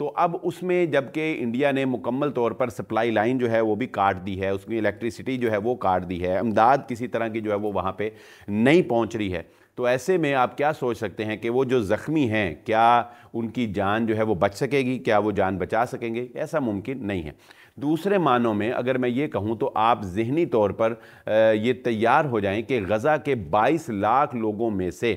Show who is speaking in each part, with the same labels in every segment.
Speaker 1: تو اب اس میں جبکہ انڈیا نے مکمل طور پر سپلائی لائن جو ہے وہ بھی کاٹ دی ہے، اس کی الیکٹریسٹی جو ہے وہ کاٹ دی ہے، امداد کسی طرح کی جو ہے وہ وہاں پہ نہیں پہنچ رہی ہے، تو ایسے میں آپ کیا سوچ سکتے ہیں کہ وہ جو زخمی ہیں کیا ان کی جان جو ہے وہ بچ سکے گی؟ کیا وہ جان بچا سکیں گے؟ ایسا ممکن نہیں ہے۔ دوسرے معنوں میں اگر میں یہ کہوں تو آپ ذہنی طور پر یہ تیار ہو جائیں کہ غزہ کے 22 لاکھ لوگوں میں سے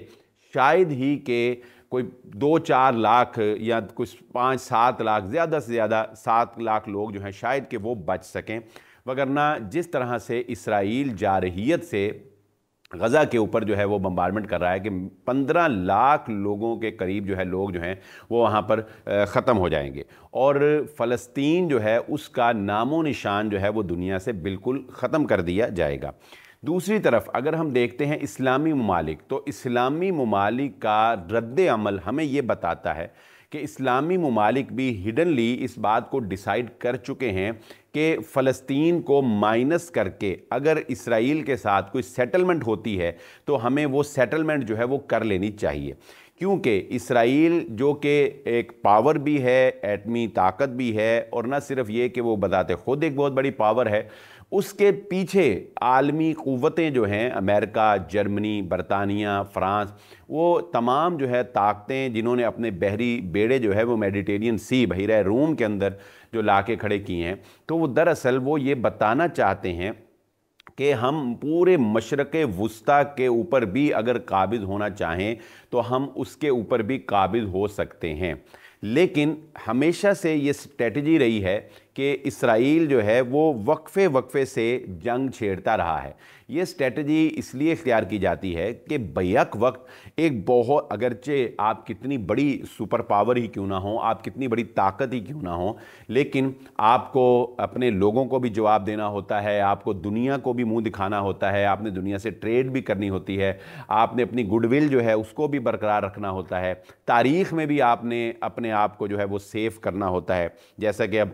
Speaker 1: شاید ہی کہ کوئی 2-4 لاکھ یا کچھ 5-7 لاکھ، زیادہ سے زیادہ 7 لاکھ لوگ جو ہیں شاید کہ وہ بچ سکیں، وگرنہ جس طرح سے اسرائیل جارحیت سے غزہ کے اوپر جو ہے وہ بمبارمنٹ کر رہا ہے کہ 15 لاکھ لوگوں کے قریب جو ہے لوگ جو ہیں وہ وہاں پر ختم ہو جائیں گے، اور فلسطین جو ہے اس کا نام و نشان جو ہے وہ دنیا سے بالکل ختم کر دیا جائے گا۔ دوسری طرف اگر ہم دیکھتے ہیں اسلامی ممالک، تو اسلامی ممالک کا رد عمل ہمیں یہ بتاتا ہے کہ اسلامی ممالک بھی ہڈنلی اس بات کو ڈیسائیڈ کر چکے ہیں کہ فلسطین کو مائنس کر کے اگر اسرائیل کے ساتھ کوئی سیٹلمنٹ ہوتی ہے تو ہمیں وہ سیٹلمنٹ جو ہے وہ کر لینی چاہیے، کیونکہ اسرائیل جو کہ ایک پاور بھی ہے، ایٹمی طاقت بھی ہے، اور نہ صرف یہ کہ وہ بذات خود ایک بہت بڑی پاور ہے، اس کے پیچھے عالمی قوتیں جو ہیں امریکہ، جرمنی، برطانیہ، فرانس، وہ تمام جو ہے طاقتیں جنہوں نے اپنے بحری بیڑے جو ہے وہ میڈیٹرینین سی، بحیرہ روم کے اندر جو لا کے کھڑے کیے ہیں، تو وہ دراصل وہ یہ بتانا چاہتے ہیں کہ ہم پورے مشرق وسطیٰ کے اوپر بھی اگر قابض ہونا چاہیں تو ہم اس کے اوپر بھی قابض ہو سکتے ہیں۔ لیکن ہمیشہ سے یہ اسٹریٹجی رہی ہے کہ اسرائیل جو ہے وہ وقفے سے جنگ چھیڑتا رہا ہے۔ یہ اسٹریٹجی اس لیے اختیار کی جاتی ہے کہ بیک وقت ایک بہت، اگرچہ آپ کتنی بڑی سپر پاور ہی کیوں نہ ہوں، آپ کتنی بڑی طاقت ہی کیوں نہ ہوں، لیکن آپ کو اپنے لوگوں کو بھی جواب دینا ہوتا ہے، آپ کو دنیا کو بھی منہ دکھانا ہوتا ہے، آپ نے دنیا سے ٹریڈ بھی کرنی ہوتی ہے، آپ نے اپنی گڈ ول جو ہے اس کو بھی برقرار رکھنا ہوتا ہے، تاریخ میں بھی آپ نے اپنے آپ کو جو ہے وہ سیف کرنا ہوتا ہے۔ جیسا کہ اب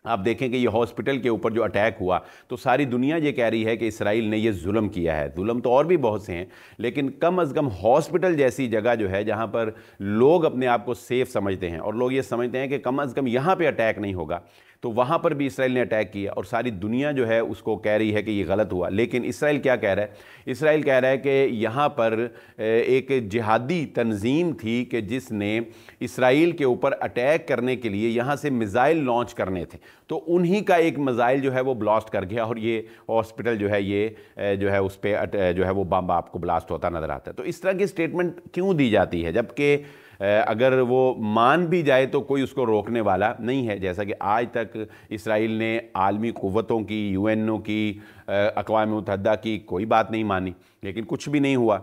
Speaker 1: آپ دیکھیں کہ یہ ہاسپٹل کے اوپر جو اٹیک ہوا تو ساری دنیا یہ کہہ رہی ہے کہ اسرائیل نے یہ ظلم کیا ہے، ظلم تو اور بھی بہت سے ہیں، لیکن کم از کم ہاسپٹل جیسی جگہ جو ہے جہاں پر لوگ اپنے آپ کو سیف سمجھتے ہیں اور لوگ یہ سمجھتے ہیں کہ کم از کم یہاں پہ اٹیک نہیں ہوگا، تو وہاں پر بھی اسرائیل نے اٹیک کیا اور ساری دنیا جو ہے اس کو کہہ رہی ہے کہ یہ غلط ہوا۔ لیکن اسرائیل کیا کہہ رہا ہے؟ اسرائیل کہہ رہا ہے کہ یہاں پر ایک جہادی تنظیم تھی کہ جس نے اسرائیل کے اوپر اٹیک کرنے کے لیے یہاں سے میزائل لانچ کرنے تھے، تو انہی کا ایک میزائل جو ہے وہ بلاسٹ کر گیا اور یہ ہاسپٹل جو ہے یہ جو ہے اس پہ جو ہے وہ بم آپ کو بلاسٹ ہوتا نظر آتا ہے۔ تو اس طرح کی سٹیٹمنٹ کیوں دی جاتی ہے جبکہ اگر وہ مان بھی جائے تو کوئی اس کو روکنے والا نہیں ہے؟ جیسا کہ آج تک اسرائیل نے عالمی قوتوں کی، UN کی، اقوام متحدہ کی کوئی بات نہیں مانی، لیکن کچھ بھی نہیں ہوا۔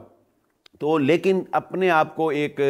Speaker 1: تو لیکن اپنے آپ کو ایک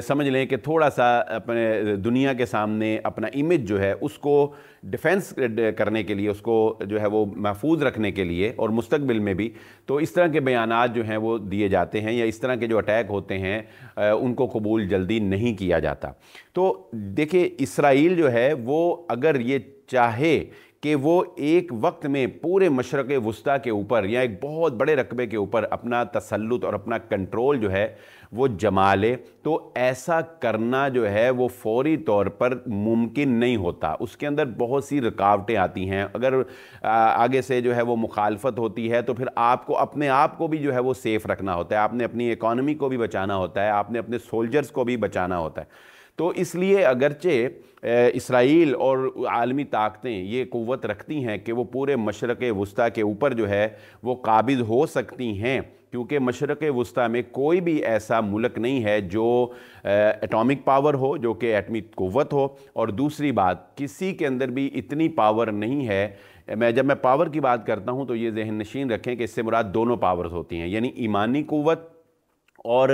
Speaker 1: سمجھ لیں کہ تھوڑا سا اپنے دنیا کے سامنے اپنا امیج جو ہے اس کو ڈیفنس کرنے کے لیے، اس کو جو ہے وہ محفوظ رکھنے کے لیے اور مستقبل میں بھی، تو اس طرح کے بیانات جو ہیں وہ دیے جاتے ہیں، یا اس طرح کے جو اٹیک ہوتے ہیں ان کو قبول جلدی نہیں کیا جاتا۔ تو دیکھیں اسرائیل جو ہے وہ اگر یہ چاہے کہ وہ ایک وقت میں پورے مشرق وسطیٰ کے اوپر یا ایک بہت بڑے رقبے کے اوپر اپنا تسلط اور اپنا کنٹرول جو ہے وہ جما لے، تو ایسا کرنا جو ہے وہ فوری طور پر ممکن نہیں ہوتا، اس کے اندر بہت سی رکاوٹیں آتی ہیں۔ اگر آگے سے جو ہے وہ مخالفت ہوتی ہے تو پھر آپ کو اپنے آپ کو بھی جو ہے وہ سیف رکھنا ہوتا ہے، آپ نے اپنی اکانومی کو بھی بچانا ہوتا ہے، آپ نے اپنے سولجرز کو بھی بچانا ہوتا ہے۔ تو اس لیے اگرچہ اسرائیل اور عالمی طاقتیں یہ قوت رکھتی ہیں کہ وہ پورے مشرق وسطیٰ کے اوپر جو ہے وہ قابض ہو سکتی ہیں، کیونکہ مشرق وسطیٰ میں کوئی بھی ایسا ملک نہیں ہے جو ایٹامک پاور ہو، جو کہ ایٹمی قوت ہو، اور دوسری بات کسی کے اندر بھی اتنی پاور نہیں ہے۔ جب میں پاور کی بات کرتا ہوں تو یہ ذہن نشین رکھیں کہ اس سے مراد دونوں پاورز ہوتی ہیں، یعنی ایمانی قوت اور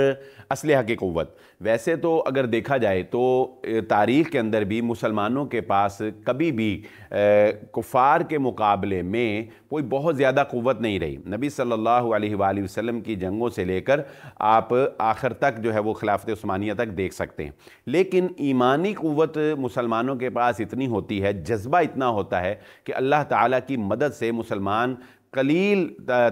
Speaker 1: اسلحہ کی قوت۔ ویسے تو اگر دیکھا جائے تو تاریخ کے اندر بھی مسلمانوں کے پاس کبھی بھی کفار کے مقابلے میں کوئی بہت زیادہ قوت نہیں رہی۔ نبی صلی اللہ علیہ وآلہ وسلم کی جنگوں سے لے کر آپ آخر تک جو ہے وہ خلافت عثمانیہ تک دیکھ سکتے ہیں، لیکن ایمانی قوت مسلمانوں کے پاس اتنی ہوتی ہے، جذبہ اتنا ہوتا ہے کہ اللہ تعالیٰ کی مدد سے مسلمان قلیل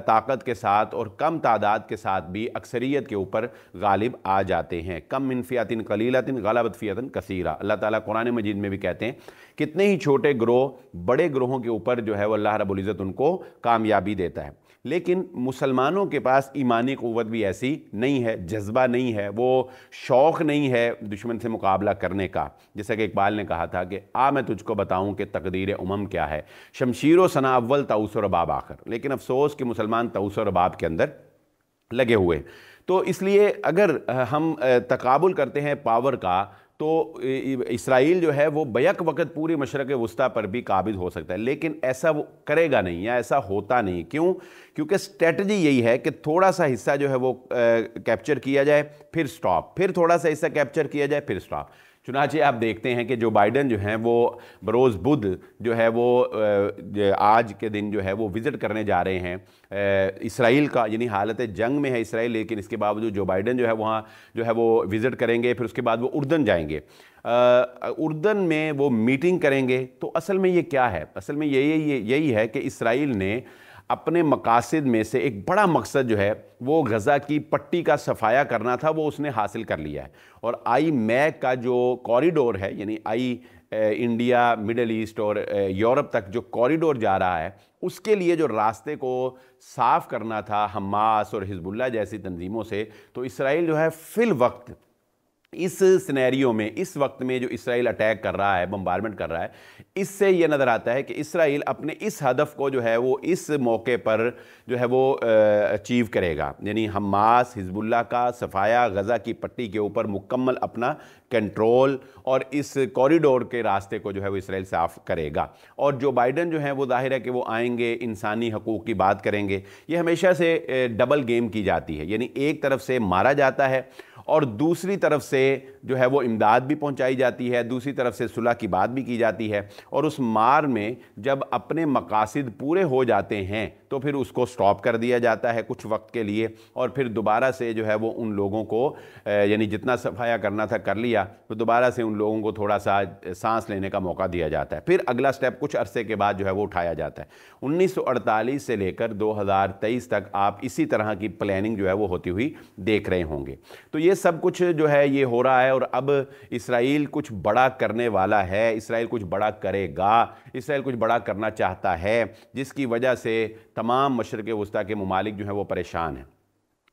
Speaker 1: طاقت کے ساتھ اور کم تعداد کے ساتھ بھی اکثریت کے اوپر غالب آ جاتے ہیں۔ کم من فئۃ قلیلۃ غلبت فئۃ کثیرہ، اللہ تعالیٰ قرآن مجید میں بھی کہتے ہیں کتنے ہی چھوٹے گروہ بڑے گروہوں کے اوپر جو ہے وہ اللہ رب العزت ان کو کامیابی دیتا ہے۔ لیکن مسلمانوں کے پاس ایمانی قوت بھی ایسی نہیں ہے، جذبہ نہیں ہے، وہ شوق نہیں ہے دشمن سے مقابلہ کرنے کا۔ جیسا کہ اقبال نے کہا تھا کہ میں تجھ کو بتاؤں کہ تقدیر امم کیا ہے، شمشیر و ثنا اول طاؤس و رباب آخر۔ لیکن افسوس کہ مسلمان طاؤس و رباب کے اندر لگے ہوئے۔ تو اس لیے اگر ہم تقابل کرتے ہیں پاور کا، تو اسرائیل جو ہے وہ بیک وقت پوری مشرق وسطیٰ پر بھی قابض ہو سکتا ہے، لیکن ایسا وہ کرے گا نہیں، یا ایسا ہوتا نہیں۔ کیوں؟ کیونکہ اسٹریٹجی یہی ہے کہ تھوڑا سا حصہ جو ہے وہ کیپچر کیا جائے، پھر سٹاپ، پھر تھوڑا سا حصہ کیپچر کیا جائے، پھر سٹاپ۔ چنانچہ آپ دیکھتے ہیں کہ جو بائیڈن جو ہیں وہ بروز بدھ جو ہے وہ آج کے دن جو ہے وہ وزٹ کرنے جا رہے ہیں اسرائیل کا، یعنی حالت جنگ میں ہے اسرائیل، لیکن اس کے باوجود جو بائیڈن جو ہے وہاں جو ہے وہ وزٹ کریں گے، پھر اس کے بعد وہ اردن جائیں گے، اردن میں وہ میٹنگ کریں گے۔ تو اصل میں یہ کیا ہے؟ اصل میں یہی ہے کہ اسرائیل نے اپنے مقاصد میں سے ایک بڑا مقصد جو ہے وہ غزہ کی پٹی کا صفایا کرنا تھا، وہ اس نے حاصل کر لیا ہے۔ اور آئی میک کا جو کوریڈور ہے، یعنی انڈیا، مڈل ایسٹ اور یورپ تک جو کوریڈور جا رہا ہے، اس کے لیے جو راستے کو صاف کرنا تھا حماس اور حزب اللہ جیسی تنظیموں سے، تو اسرائیل جو ہے فی الوقت اس سینیریو میں، اس وقت میں جو اسرائیل اٹیک کر رہا ہے، بمبارمنٹ کر رہا ہے، اس سے یہ نظر آتا ہے کہ اسرائیل اپنے اس ہدف کو جو ہے وہ اس موقع پر جو ہے وہ اچیو کرے گا، یعنی حماس، حزب اللہ کا صفایا، غزہ کی پٹی کے اوپر مکمل اپنا کنٹرول اور اس کوریڈور کے راستے کو جو ہے وہ اسرائیل صاف کرے گا۔ اور جو بائیڈن جو ہیں وہ ظاہر ہے کہ وہ آئیں گے، انسانی حقوق کی بات کریں گے۔ یہ ہمیشہ سے ڈبل گیم کی جاتی ہے، یعنی ایک طرف سے مارا جاتا ہے اور دوسری طرف سے جو ہے وہ امداد بھی پہنچائی جاتی ہے، دوسری طرف سے صلح کی بات بھی کی جاتی ہے، اور اس مار میں جب اپنے مقاصد پورے ہو جاتے ہیں تو پھر اس کو سٹاپ کر دیا جاتا ہے کچھ وقت کے لیے، اور پھر دوبارہ سے جو ہے وہ ان لوگوں کو یعنی جتنا صفایا کرنا تھا کر لیا، تو دوبارہ سے ان لوگوں کو تھوڑا سا سانس لینے کا موقع دیا جاتا ہے، پھر اگلا سٹیپ کچھ عرصے کے بعد جو ہے وہ اٹھایا جاتا ہے۔ 1948 سے لے کر 2023 تک آپ اسی طرح کی پلاننگ جو ہے وہ ہوتی ہوئی دیکھ رہے ہوں گے۔ تو یہ سب کچھ جو ہے یہ ہو رہا ہے، اور اب اسرائیل کچھ بڑا کرنے والا ہے، اسرائیل کچھ بڑا کرے گا، اسرائیل کچھ بڑا کرنا چاہتا ہے، جس کی وجہ سے تمام مشرق وسطیٰ کے ممالک جو ہیں وہ پریشان ہیں۔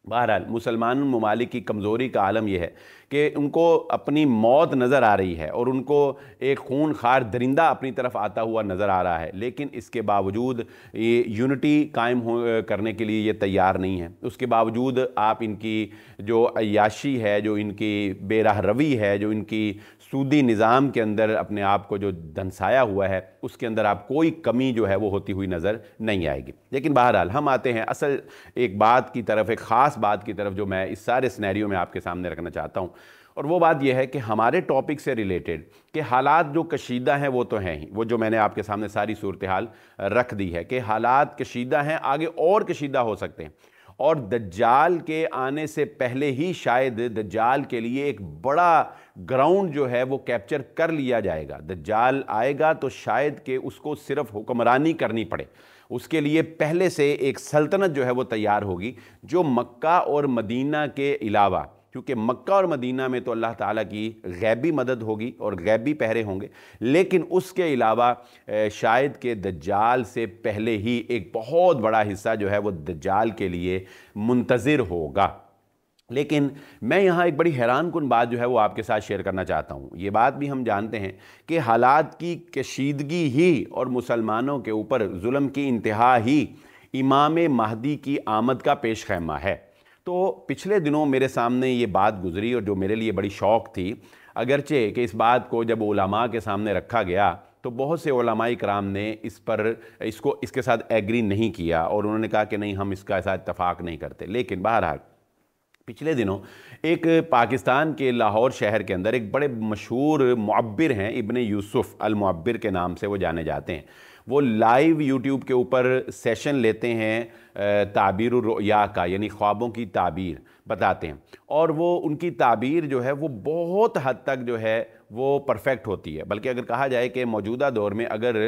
Speaker 1: بہرحال مسلمان ممالک کی کمزوری کا عالم یہ ہے کہ ان کو اپنی موت نظر آ رہی ہے، اور ان کو ایک خون خوار درندہ اپنی طرف آتا ہوا نظر آ رہا ہے، لیکن اس کے باوجود یہ یونٹی قائم کرنے کے لیے یہ تیار نہیں ہے۔ اس کے باوجود آپ ان کی جو عیاشی ہے، جو ان کی بے راہ روی ہے، جو ان کی سودی نظام کے اندر اپنے آپ کو جو دھنسایا ہوا ہے، اس کے اندر آپ کوئی کمی جو ہے وہ ہوتی ہوئی نظر نہیں آئے گی۔ لیکن بہرحال ہم آتے ہیں اصل ایک بات کی طرف، ایک خاص بات کی طرف جو میں اس سارے سینیریو میں آپ کے سامنے رکھنا چاہتا ہوں، اور وہ بات یہ ہے کہ ہمارے ٹاپک سے ریلیٹڈ کہ حالات جو کشیدہ ہیں وہ تو ہیں ہی، وہ جو میں نے آپ کے سامنے ساری صورتحال رکھ دی ہے کہ حالات کشیدہ ہیں، آگے اور کشیدہ ہو سکتے ہیں، اور دجال کے آنے سے پہلے ہی شاید دجال کے لیے ایک بڑا گراؤنڈ جو ہے وہ کیپچر کر لیا جائے گا۔ دجال آئے گا تو شاید کہ اس کو صرف حکمرانی کرنی پڑے، اس کے لیے پہلے سے ایک سلطنت جو ہے وہ تیار ہوگی، جو مکہ اور مدینہ کے علاوہ، کیونکہ مکہ اور مدینہ میں تو اللہ تعالیٰ کی غیبی مدد ہوگی اور غیبی پہرے ہوں گے، لیکن اس کے علاوہ شاید کہ دجال سے پہلے ہی ایک بہت بڑا حصہ جو ہے وہ دجال کے لیے منتظر ہوگا۔ لیکن میں یہاں ایک بڑی حیران کن بات جو ہے وہ آپ کے ساتھ شیئر کرنا چاہتا ہوں۔ یہ بات بھی ہم جانتے ہیں کہ حالات کی کشیدگی ہی اور مسلمانوں کے اوپر ظلم کی انتہا ہی امام مہدی کی آمد کا پیش خیمہ ہے۔ تو پچھلے دنوں میرے سامنے یہ بات گزری، اور جو میرے لیے بڑی شوق تھی، اگرچہ کہ اس بات کو جب علماء کے سامنے رکھا گیا تو بہت سے علماء کرام نے اس کے ساتھ ایگری نہیں کیا، اور انہوں نے کہا کہ نہیں، ہم اس کا ساتھ اتفاق نہیں کرتے۔ لیکن بہرحال پچھلے دنوں ایک پاکستان کے لاہور شہر کے اندر ایک بڑے مشہور معبر ہیں، ابن یوسف المعبر کے نام سے وہ جانے جاتے ہیں۔ وہ لائیو یوٹیوب کے اوپر سیشن لیتے ہیں تعبیر الرؤیا کا، یعنی خوابوں کی تعبیر بتاتے ہیں، اور وہ ان کی تعبیر جو ہے وہ بہت حد تک جو ہے وہ پرفیکٹ ہوتی ہے۔ بلکہ اگر کہا جائے کہ موجودہ دور میں اگر